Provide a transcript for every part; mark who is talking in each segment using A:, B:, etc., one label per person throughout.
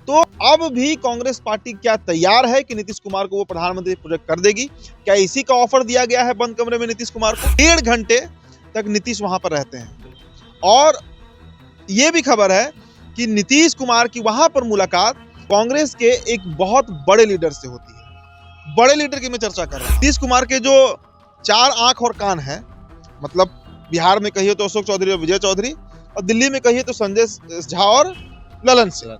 A: तो अब भी कांग्रेस पार्टी क्या तैयार है कि नीतीश कुमार को वो प्रधानमंत्री प्रोजेक्ट कर देगी? क्या इसी का ऑफर दिया गया है बंद कमरे में नीतीश कुमार को? 1.5 घंटे तक नीतीश वहां पर रहते हैं और ये भी खबर है कि नीतीश कुमार की वहां पर मुलाकात कांग्रेस के एक बहुत बड़े लीडर से होती है। बड़े लीडर की मैं चर्चा कर रहा हूं। नीतीश कुमार के जो 4 आंख और कान हैं, मतलब बिहार में कहिए तो अशोक चौधरी और विजय चौधरी, और दिल्ली में कहिए तो संजय झा और ललन सिंह,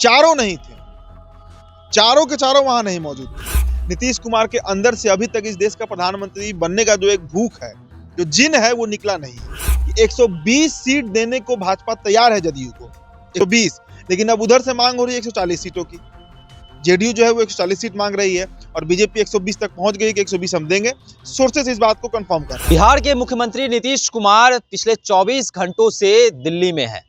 A: चारों नहीं थे, चारों के चारों वहां नहीं मौजूद थे। नीतीश कुमार के अंदर से अभी तक इस देश का प्रधानमंत्री बनने का जो एक भूख है, जो जिन है, वो निकला नहीं है। 120 सीट देने को भाजपा तैयार है जदयू को, 120, लेकिन अब उधर से मांग हो रही है 140 सीटों की। जेडीयू जो है वो 140 सीट मांग रही है और बीजेपी 120 तक पहुंच गई कि 120 हम देंगे। सोर्सेस इस बात को कंफर्म कर रहे हैं।
B: बिहार के मुख्यमंत्री नीतीश कुमार पिछले 24 घंटों से दिल्ली में है।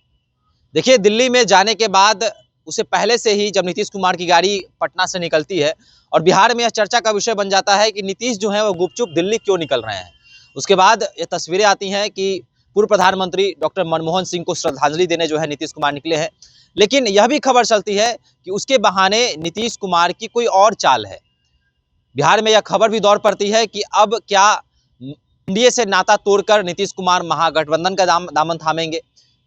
B: देखिए, दिल्ली में जाने के बाद उसे पहले से ही जब नीतीश कुमार की गाड़ी पटना से निकलती है और बिहार में यह चर्चा का विषय बन जाता है कि नीतीश जो है वो गुपचुप दिल्ली क्यों निकल रहे हैं। उसके बाद ये तस्वीरें आती हैं कि पूर्व प्रधानमंत्री डॉक्टर मनमोहन सिंह को श्रद्धांजलि देने जो है नीतीश कुमार निकले हैं। लेकिन यह भी खबर चलती है कि उसके बहाने नीतीश कुमार की कोई और चाल है। बिहार में यह खबर भी दौड़ पड़ती है कि अब क्या एनडीए से नाता तोड़कर नीतीश कुमार महागठबंधन का दामन थामेंगे?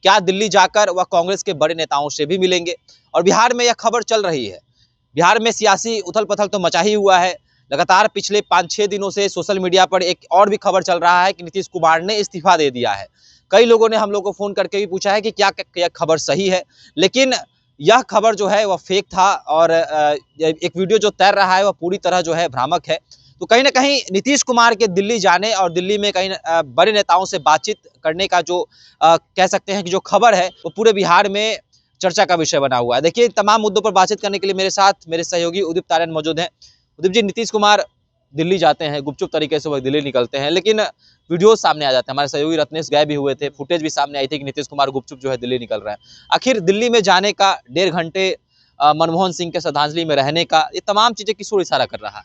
B: क्या दिल्ली जाकर वह कांग्रेस के बड़े नेताओं से भी मिलेंगे? और बिहार में यह खबर चल रही है। बिहार में सियासी उथल पथल तो मचा ही हुआ है। लगातार पिछले 5-6 दिनों से सोशल मीडिया पर एक और भी खबर चल रहा है कि नीतीश कुमार ने इस्तीफा दे दिया है। कई लोगों ने हम लोग को फोन करके भी पूछा है कि क्या यह खबर सही है, लेकिन यह खबर जो है वह फेक था और एक वीडियो जो तैर रहा है वह पूरी तरह जो है भ्रामक है। तो कहीं ना कहीं नीतीश कुमार के दिल्ली जाने और दिल्ली में कहीं बड़े नेताओं से बातचीत करने का जो कह सकते हैं कि जो खबर है वो पूरे बिहार में चर्चा का विषय बना हुआ है। देखिए, तमाम मुद्दों पर बातचीत करने के लिए मेरे साथ मेरे सहयोगी उदित तारण मौजूद हैं। उदित जी, नीतीश कुमार दिल्ली जाते हैं, गुपचुप तरीके से वो दिल्ली निकलते हैं, लेकिन वीडियो सामने आ जाते हैं। हमारे सहयोगी रत्नेश गए भी हुए थे, फुटेज भी सामने आई थी कि नीतीश कुमार गुपचुप जो है दिल्ली निकल रहे हैं। आखिर दिल्ली में जाने का 1.5 घंटे मनमोहन सिंह के श्रद्धांजलि में रहने का, ये तमाम चीजें किस ओर इशारा कर रहा है?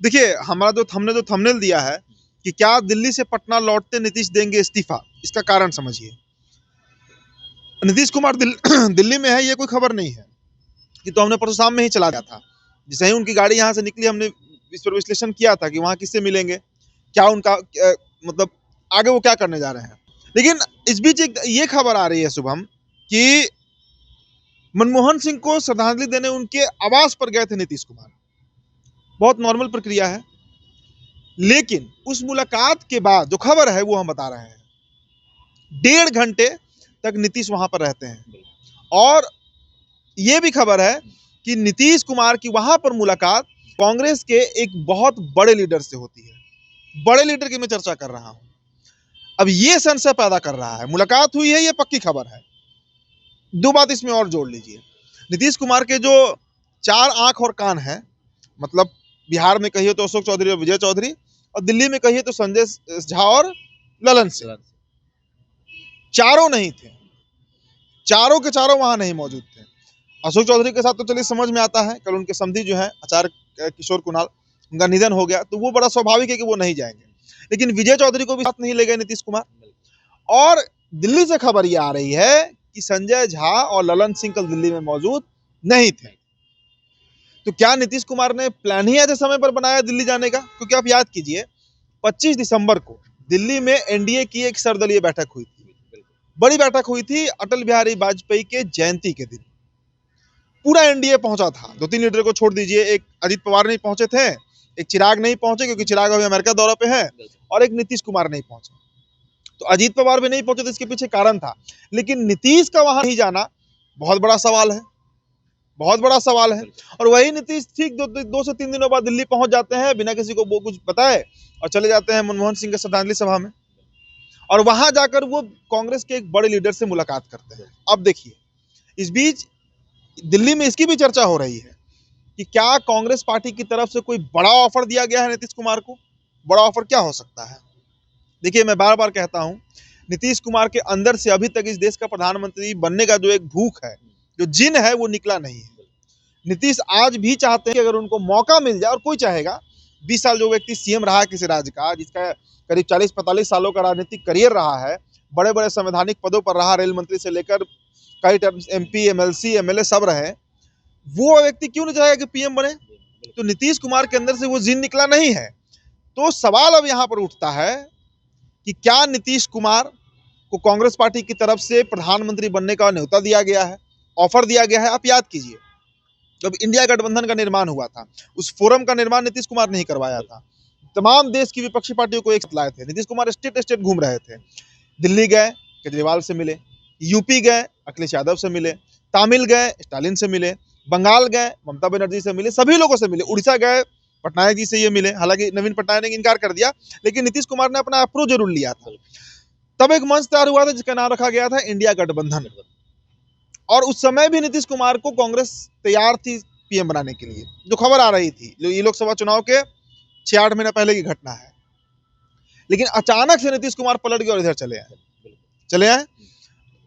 A: देखिए, हमारा जो थंबनेल दिया है कि क्या दिल्ली से पटना लौटते नीतीश देंगे इस्तीफा, इसका कारण समझिए। नीतीश कुमार दिल्ली में है, ये कोई खबर नहीं है। कि तो हमने परसों शाम में ही चला गया था, जैसे ही उनकी गाड़ी यहाँ से निकली हमने इस पर विश्लेषण किया था कि वहाँ किससे मिलेंगे, क्या उनका मतलब आगे वो क्या करने जा रहे हैं। लेकिन इस बीच एक ये खबर आ रही है शुभम कि मनमोहन सिंह को श्रद्धांजलि देने उनके आवास पर गए थे नीतीश कुमार। बहुत नॉर्मल प्रक्रिया है, लेकिन उस मुलाकात के बाद जो खबर है वो हम बता रहे हैं। 1.5 घंटे तक नीतीश वहां पर रहते हैं और ये भी खबर है कि नीतीश कुमार की वहां पर मुलाकात कांग्रेस के एक बहुत बड़े लीडर से होती है। बड़े लीडर की मैं चर्चा कर रहा हूं। अब ये संशय पैदा कर रहा है, मुलाकात हुई है, ये पक्की खबर है। 2 बात इसमें और जोड़ लीजिए। नीतीश कुमार के जो 4 आंख और कान हैं, मतलब बिहार में कहिए तो अशोक चौधरी और विजय चौधरी, और दिल्ली में कहिए तो संजय झा और ललन सिंह, चारों नहीं थे, चारों के चारों वहां नहीं मौजूद थे। अशोक चौधरी के साथ तो चलिए समझ में आता है, कल उनके समधी जो है आचार्य किशोर कुणाल, उनका निधन हो गया, तो वो बड़ा स्वाभाविक है कि वो नहीं जाएंगे। लेकिन विजय चौधरी को भी साथ नहीं ले गए नीतीश कुमार। और दिल्ली से खबर ये आ रही है कि संजय झा और ललन सिंह कल दिल्ली में मौजूद नहीं थे। तो क्या नीतीश कुमार ने प्लान ही ऐसे समय पर बनाया दिल्ली जाने का? क्योंकि आप याद कीजिए, 25 दिसंबर को दिल्ली में एनडीए की एक सर्वदलीय बैठक हुई थी, बड़ी बैठक हुई थी अटल बिहारी वाजपेयी के जयंती के दिन। पूरा एनडीए पहुंचा था, 2-3 लीडर को छोड़ दीजिए, एक अजीत पवार नहीं पहुंचे थे, एक चिराग नहीं पहुंचे क्योंकि चिराग अभी अमेरिका दौरे पे है, और एक नीतीश कुमार नहीं पहुंचे। तो अजीत पवार भी नहीं पहुंचे तो इसके पीछे कारण था। लेकिन नीतीश का वहां नहीं जाना बहुत बड़ा सवाल है, बहुत बड़ा सवाल है। और वही नीतीश ठीक 2 से 3 दिनों बाद दिल्ली पहुंच जाते हैं बिना किसी को वो कुछ बताए और चले जाते हैं मनमोहन सिंह के श्रद्धांजलि सभा में, और वहां जाकर वो कांग्रेस के एक बड़े लीडर से मुलाकात करते हैं। अब देखिए, इस बीच दिल्ली में इसकी भी चर्चा हो रही है कि क्या कांग्रेस पार्टी की तरफ से कोई बड़ा ऑफर दिया गया है नीतीश कुमार को। बड़ा ऑफर क्या हो सकता है? देखिए, मैं बार बार कहता हूं, नीतीश कुमार के अंदर से अभी तक इस देश का प्रधानमंत्री बनने का जो एक भूख है, जो जिन है, वो निकला नहीं है। नीतीश आज भी चाहते हैं कि अगर उनको मौका मिल जाए, और कोई चाहेगा, 20 साल जो व्यक्ति सीएम रहा है किसी राज्य का, जिसका करीब 40-45 सालों का राजनीतिक करियर रहा है, बड़े बड़े संवैधानिक पदों पर रहा, रेल मंत्री से लेकर कई टर्म MP, MLC, MLA सब रहे, वो व्यक्ति क्यों नहीं चाहेगा कि PM बने? तो नीतीश कुमार के अंदर से वो जिन निकला नहीं है। तो सवाल अब यहाँ पर उठता है कि क्या नीतीश कुमार को कांग्रेस पार्टी की तरफ से प्रधानमंत्री बनने का न्योता दिया गया है, ऑफर दिया गया है? आप याद कीजिए, जब इंडिया गठबंधन का निर्माण हुआ था, उस फोरम का निर्माण नीतीश कुमार ने ही करवाया था। तमाम देश की विपक्षी पार्टियों को एक साथ लाए थे। नीतीश कुमार स्टेट स्टेट घूम रहे थे, दिल्ली गए, केजरीवाल से मिले, यूपी गए, अखिलेश यादव से मिले, तमिल गए, स्टालिन से मिले, बंगाल गए, ममता बनर्जी से मिले, सभी लोगों से मिले, उड़ीसा गए, पटनायक जी से ये मिले। हालांकि नवीन पटनायक ने इनकार कर दिया, लेकिन नीतीश कुमार ने अपना अप्रोच जरूर लिया था। तब एक मंच तैयार हुआ था जिसका नाम रखा गया था इंडिया गठबंधन, और उस समय भी नीतीश कुमार को कांग्रेस तैयार थी PM बनाने के लिए, जो खबर आ रही थी, जो ये लोकसभा चुनाव के 6-8 महीने पहले की घटना है। लेकिन अचानक से नीतीश कुमार पलट गए और इधर चले आए।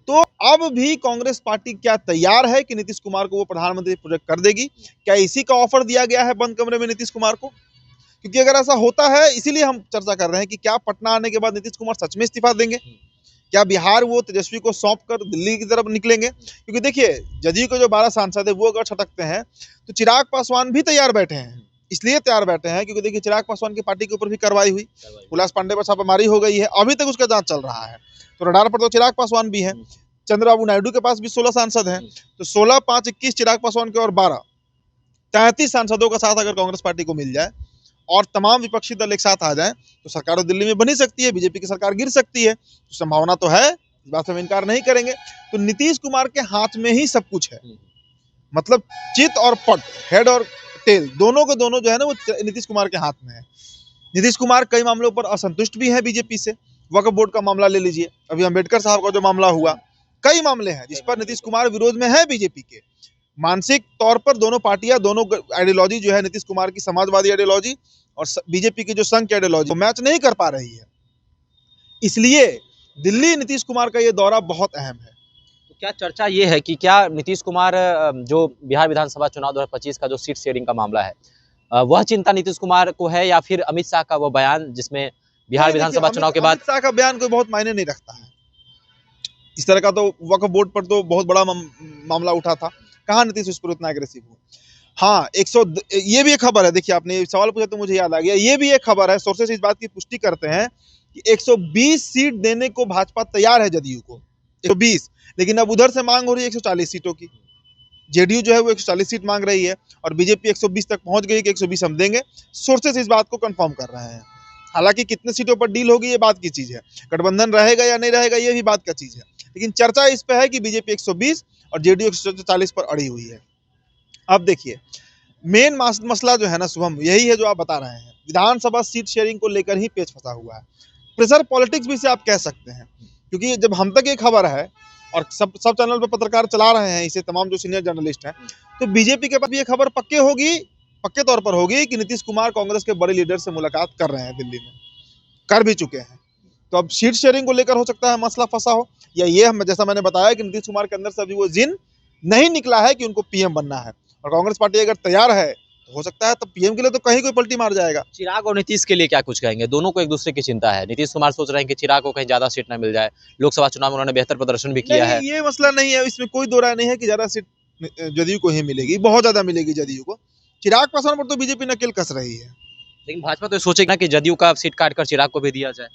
A: तो अब भी कांग्रेस पार्टी क्या तैयार है कि नीतीश कुमार को वो प्रधानमंत्री प्रोजेक्ट कर देगी? क्या इसी का ऑफर दिया गया है बंद कमरे में नीतीश कुमार को? क्योंकि अगर ऐसा होता है, इसीलिए हम चर्चा कर रहे हैं कि क्या पटना आने के बाद नीतीश कुमार सच में इस्तीफा देंगे? क्या बिहार वो तेजस्वी को सौंप कर दिल्ली की तरफ निकलेंगे? क्योंकि देखिए, जदयू के जो 12 सांसद है वो अगर छटकते हैं तो चिराग पासवान भी तैयार बैठे हैं। इसलिए तैयार बैठे हैं क्योंकि देखिए, चिराग पासवान की पार्टी के ऊपर भी कार्रवाई हुई, हुलास पांडे पर छापेमारी हो गई है, अभी तक उसका जांच चल रहा है। तो रडार पर तो चिराग पासवान भी है। चंद्रबाबू नायडू के पास भी 16 सांसद हैं, तो 16, 5, 21 चिराग पासवान के और 12, 33 सांसदों का साथ अगर कांग्रेस पार्टी को मिल जाए और तमाम विपक्षी दल एक साथ आ जाए तो सरकार तो दिल्ली में बन ही सकती है, बीजेपी की सरकार गिर सकती है। तो संभावना तो है, इस बात से हम इनकार नहीं करेंगे। तो नीतीश कुमार के हाथ में ही सब कुछ है, मतलब चित और पट, हेड और टेल, दोनों के दोनों जो है ना वो नीतीश कुमार के हाथ में है। नीतीश कुमार कई मामलों पर असंतुष्ट भी है बीजेपी से। वक्फ बोर्ड का मामला ले लीजिए, अभी अम्बेडकर साहब का जो मामला हुआ, कई मामले हैं जिस पर नीतीश कुमार विरोध में है बीजेपी के। मानसिक तौर पर दोनों पार्टियां, दोनों आइडियोलॉजी जो है, नीतीश कुमार की समाजवादी आइडियोलॉजी और बीजेपी की जो संघ की आइडियोलॉजी, मैच नहीं कर पा रही है। इसलिए दिल्ली नीतीश कुमार का ये दौरा बहुत अहम है।
B: तो क्या चर्चा ये है कि क्या नीतीश कुमार जो बिहार विधानसभा चुनाव 2025 का जो सीट शेयरिंग का मामला है, वह चिंता नीतीश कुमार को है, या फिर अमित शाह का वो बयान जिसमें बिहार विधानसभा चुनाव के बाद?
A: अमित शाह का बयान कोई बहुत मायने नहीं रखता है। इस तरह का तो वक्फ बोर्ड पर तो बहुत बड़ा मामला उठा था, कहाँ नीतीश उस पर उतना एग्रेसिव हुआ। हाँ, ये भी एक खबर है, देखिए आपने सवाल पूछा तो मुझे याद आ गया, ये भी एक खबर है, सोर्सेस इस बात की पुष्टि करते हैं कि 120 सीट देने को भाजपा तैयार है जदयू को, 120, लेकिन अब उधर से मांग हो रही है 140 सीटों की। जेडीयू जो है वो 140 सीट मांग रही है और बीजेपी 120 तक पहुंच गई कि 120 हम देंगे। सोर्सेस इस बात को कंफर्म कर रहे हैं। हालांकि कितने सीटों पर डील होगी ये बात की चीज है, गठबंधन रहेगा या नहीं रहेगा ये भी बात का चीज है, लेकिन चर्चा इस पे है कि बीजेपी 120 और जेडीयू 140 पर अड़ी हुई है। अब देखिए, मेन मसला जो है ना शुभम, यही है जो आप बता रहे हैं, विधानसभा सीट शेयरिंग को लेकर ही पेच फंसा हुआ है। प्रेशर पॉलिटिक्स भी इसे आप कह सकते हैं, क्योंकि जब हम तक ये खबर है और सब चैनल पर पत्रकार चला रहे हैं इसे, तमाम जो सीनियर जर्नलिस्ट हैं, तो बीजेपी के पास भी ये खबर पक्के तौर पर होगी कि नीतीश कुमार कांग्रेस के बड़े लीडर से मुलाकात कर रहे हैं, दिल्ली में कर भी चुके हैं। तो अब सीट शेयरिंग को लेकर हो सकता है मसला फंसा हो, या ये जैसा मैंने बताया कि नीतीश कुमार के अंदर से अभी वो जिन नहीं निकला है कि उनको PM बनना है, और कांग्रेस पार्टी अगर तैयार है तो हो सकता है तब PM के लिए तो कहीं कोई पलटी मार जाएगा।
B: चिराग और नीतीश के लिए क्या कुछ कहेंगे? दोनों को एक दूसरे की चिंता है। नीतीश कुमार सोच रहे हैं कि चिराग को कहीं ज्यादा सीट ना मिल जाए, लोकसभा चुनाव में उन्होंने बेहतर प्रदर्शन भी किया है।
A: ये मसला नहीं है, इसमें कोई दो राय नहीं है कि ज्यादा सीट जदयू को ही मिलेगी, बहुत ज्यादा मिलेगी जदयू को। चिराग पासवान पर तो बीजेपी नकेल कस रही है,
B: लेकिन भाजपा तो सोचेगी ना कि जदयू का सीट काट कर चिराग को भी दिया जाए।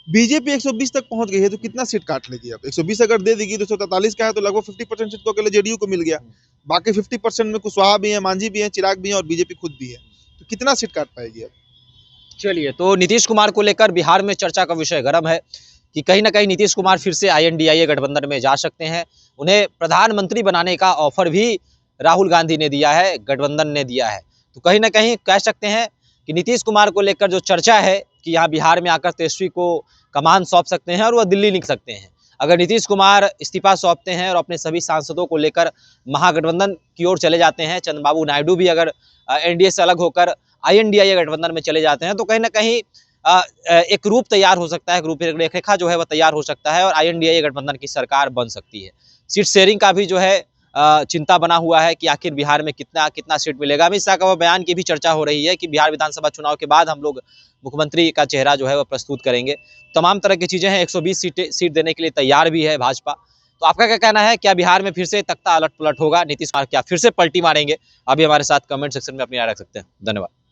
A: बीजेपी 120 तक पहुंच गई है तो कितना सीट काट लेगी? अब 120 अगर दे देगी तो 143 का है, तो लगभग 50% सीट तो अकेले जेडीयू को मिल गया। बाकी 50% में कुशवाहा भी है, मांझी भी है, चिराग भी है और बीजेपी खुद भी है, तो कितना सीट काट पाएगी अब?
B: चलिए, तो नीतीश कुमार को लेकर बिहार में चर्चा का विषय गर्म है कि कहीं ना कहीं नीतीश कुमार फिर से INDIA गठबंधन में जा सकते हैं। उन्हें प्रधानमंत्री बनाने का ऑफर भी राहुल गांधी ने दिया है, गठबंधन ने दिया है। तो कहीं ना कहीं कह सकते हैं कि नीतीश कुमार को लेकर जो चर्चा है कि यहाँ बिहार में आकर तेजस्वी को कमान सौंप सकते हैं और वह दिल्ली निकल सकते हैं। अगर नीतीश कुमार इस्तीफा सौंपते हैं और अपने सभी सांसदों को लेकर महागठबंधन की ओर चले जाते हैं, चंद्रबाबू नायडू भी अगर NDA से अलग होकर INDIA गठबंधन में चले जाते हैं, तो कहीं ना कहीं एक रूप तैयार हो सकता है, एक रूपरेखा जो है वह तैयार हो सकता है और INDIA गठबंधन की सरकार बन सकती है। सीट शेयरिंग का भी जो है चिंता बना हुआ है कि आखिर बिहार में कितना सीट मिलेगा। अमित शाह का वो बयान की भी चर्चा हो रही है कि बिहार विधानसभा चुनाव के बाद हम लोग मुख्यमंत्री का चेहरा जो है वह प्रस्तुत करेंगे। तमाम तरह की चीज़ें हैं, 120 सीट देने के लिए तैयार भी है भाजपा। तो तो आपका क्या कहना है, क्या बिहार में फिर से तख्ता अलट पलट होगा, नीतीश कुमार क्या फिर से पलटी मारेंगे? अभी हमारे साथ कमेंट सेक्शन में अपनी राय रख सकते हैं। धन्यवाद।